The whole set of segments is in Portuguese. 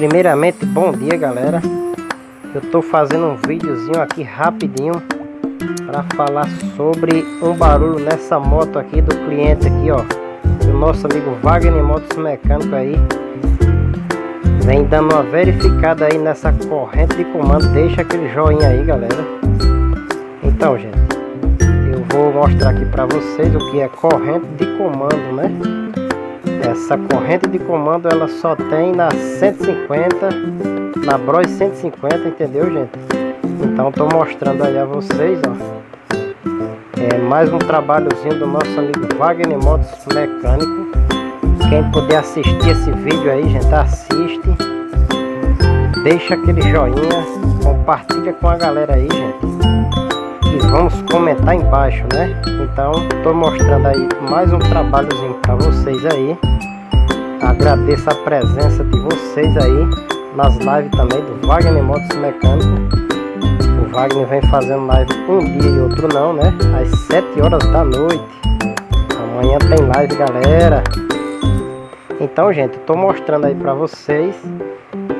Primeiramente, bom dia, galera. Eu tô fazendo um videozinho aqui rapidinho para falar sobre um barulho nessa moto aqui do cliente aqui, ó, do nosso amigo Wagner Motos Mecânico aí. Vem dando uma verificada aí nessa corrente de comando. Deixa aquele joinha aí, galera. Então, gente, eu vou mostrar aqui para vocês o que é corrente de comando, né? Essa corrente de comando ela só tem na 150, na Bros 150, entendeu, gente? Então tô mostrando aí a vocês, ó. Mais um trabalhozinho do nosso amigo Wagner Motos Mecânico. Quem puder assistir esse vídeo aí, gente, assiste. Deixa aquele joinha, compartilha com a galera aí, gente. E vamos comentar embaixo, né? Então tô mostrando aí mais um trabalhozinho para vocês aí. Agradeço a presença de vocês aí nas lives também do Wagner Motos Mecânico. O Wagner vem fazendo live um dia e outro não, né? Às 7 horas da noite. Amanhã tem live, galera. Então, gente, eu tô mostrando aí para vocês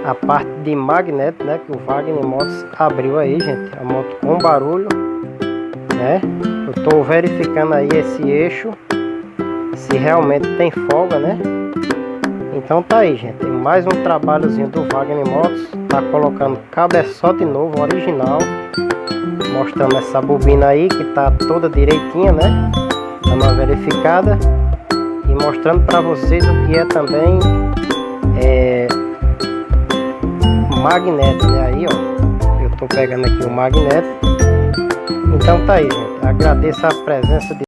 a parte de magneto, né? Que o Wagner Motos abriu aí, gente. A moto com barulho, né? Eu tô verificando aí esse eixo, se realmente tem folga, né? Então tá aí, gente, mais um trabalhozinho do Wagner Motos. Tá colocando cabeçote novo, original, mostrando essa bobina aí que tá toda direitinha, né? Dando uma verificada e mostrando para vocês o que é também magneto, né? Aí, ó, eu tô pegando aqui o magneto. Então tá aí, gente, agradeço a presença de